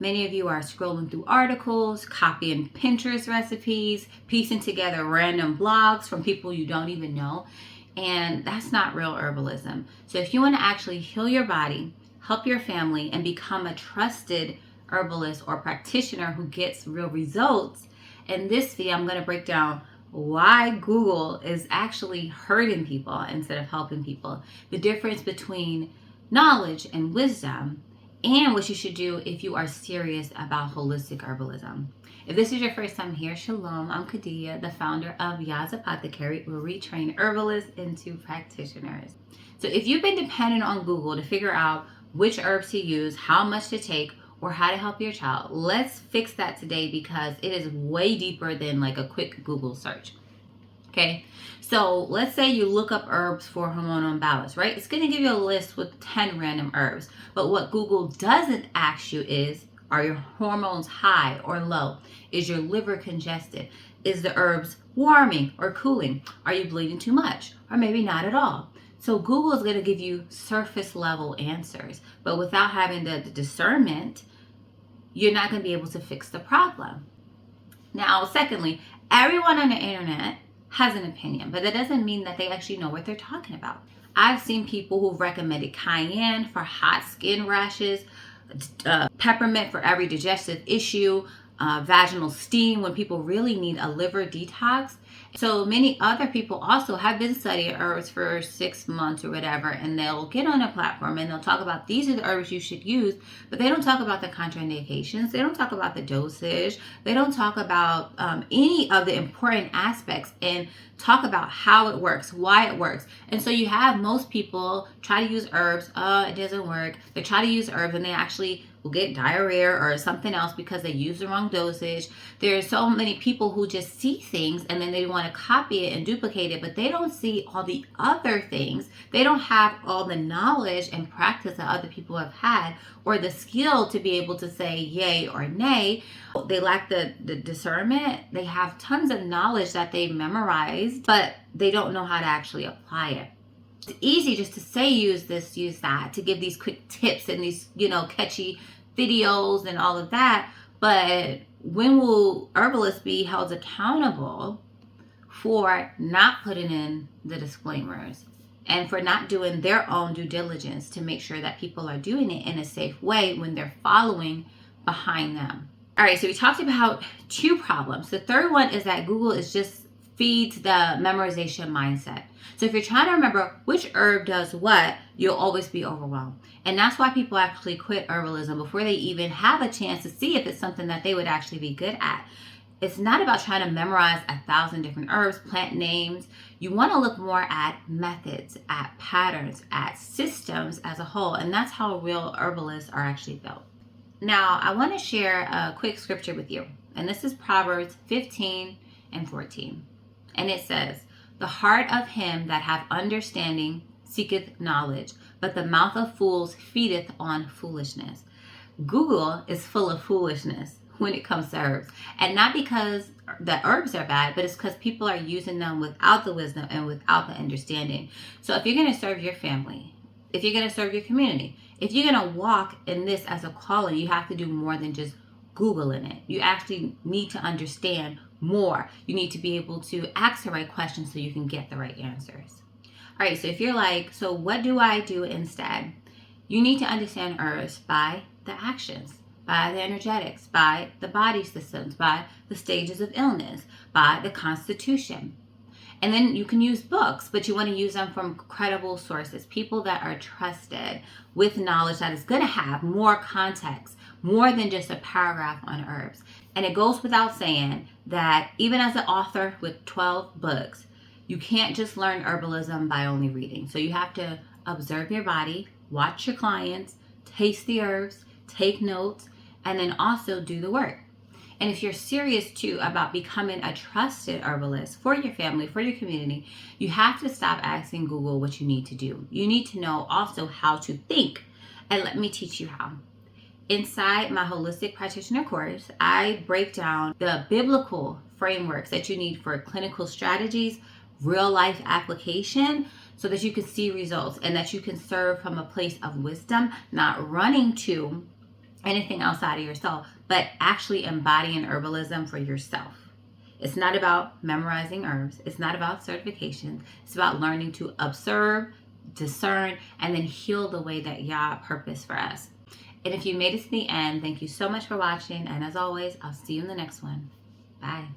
Many of you are scrolling through articles, copying Pinterest recipes, piecing together random blogs from people you don't even know. And that's not real herbalism. So if you want to actually heal your body, help your family, and become a trusted herbalist or practitioner who gets real results, in this video, I'm going to break down why Google is actually hurting people instead of helping people. The difference between knowledge and wisdom, and what you should do if you are serious about holistic herbalism. If this is your first time here, shalom, I'm Khadija, the founder of Yaz Apothecary, where we train herbalists into practitioners. So if you've been dependent on Google to figure out which herbs to use, how much to take, or how to help your child, let's fix that today because it is way deeper than like a quick Google search. Okay, so let's say you look up herbs for hormonal imbalance, right? It's going to give you a list with 10 random herbs. But what Google doesn't ask you is, are your hormones high or low? Is your liver congested? Is the herbs warming or cooling? Are you bleeding too much? Or maybe not at all. So Google is going to give you surface level answers. But without having the discernment, you're not going to be able to fix the problem. Now, secondly, everyone on the internet has an opinion, but that doesn't mean that they actually know what they're talking about. I've seen people who've recommended cayenne for hot skin rashes, peppermint for every digestive issue, vaginal steam when people really need a liver detox. So many other people also have been studying herbs for 6 months or whatever, and they'll get on a platform and they'll talk about these are the herbs you should use, but they don't talk about the contraindications. They don't talk about the dosage. They don't talk about any of the important aspects and talk about how it works, why it works. And so you have most people try to use herbs. It doesn't work. They try to use herbs and they actually will get diarrhea or something else because they use the wrong dosage. There's so many people who just see things and then they want to copy it and duplicate it, but they don't see all the other things. They don't have all the knowledge and practice that other people have had or the skill to be able to say yay or nay. They lack the discernment. They have tons of knowledge that they memorized, but they don't know how to actually apply it. It's easy just to say use this, use that, to give these quick tips and these, catchy videos and all of that. But when will herbalists be held accountable for not putting in the disclaimers and for not doing their own due diligence to make sure that people are doing it in a safe way when they're following behind them? All right, so we talked about 2 problems. The third one is that Google is just feeds the memorization mindset. So if you're trying to remember which herb does what, you'll always be overwhelmed. And that's why people actually quit herbalism before they even have a chance to see if it's something that they would actually be good at. It's not about trying to memorize 1,000 different herbs, plant names. You want to look more at methods, at patterns, at systems as a whole. And that's how real herbalists are actually built. Now, I want to share a quick scripture with you. And this is Proverbs 15 and 14. And it says, "The heart of him that hath understanding seeketh knowledge, but the mouth of fools feedeth on foolishness." Google is full of foolishness when it comes to herbs. And not because the herbs are bad, but it's because people are using them without the wisdom and without the understanding. So if you're going to serve your family, if you're going to serve your community, if you're going to walk in this as a calling, you have to do more than just Googling it. You actually need to understand more. You need to be able to ask the right questions so you can get the right answers. All right, so if you're like, so what do I do instead? You need to understand herbs by the actions, by the energetics, by the body systems, by the stages of illness, by the constitution. And then you can use books, but you want to use them from credible sources, people that are trusted with knowledge that is going to have more context, more than just a paragraph on herbs. And it goes without saying that even as an author with 12 books, you can't just learn herbalism by only reading. So you have to observe your body, watch your clients, taste the herbs, take notes, and then also do the work. And if you're serious too about becoming a trusted herbalist for your family, for your community, you have to stop asking Google what you need to do. You need to know also how to think. And let me teach you how. Inside my Holistic Practitioner course, I break down the biblical frameworks that you need for clinical strategies, real life application, so that you can see results and that you can serve from a place of wisdom, not running to anything outside of yourself, but actually embodying herbalism for yourself. It's not about memorizing herbs. It's not about certifications. It's about learning to observe, discern, and then heal the way that Yah purposed for us. And if you made it to the end, thank you so much for watching. And as always, I'll see you in the next one. Bye.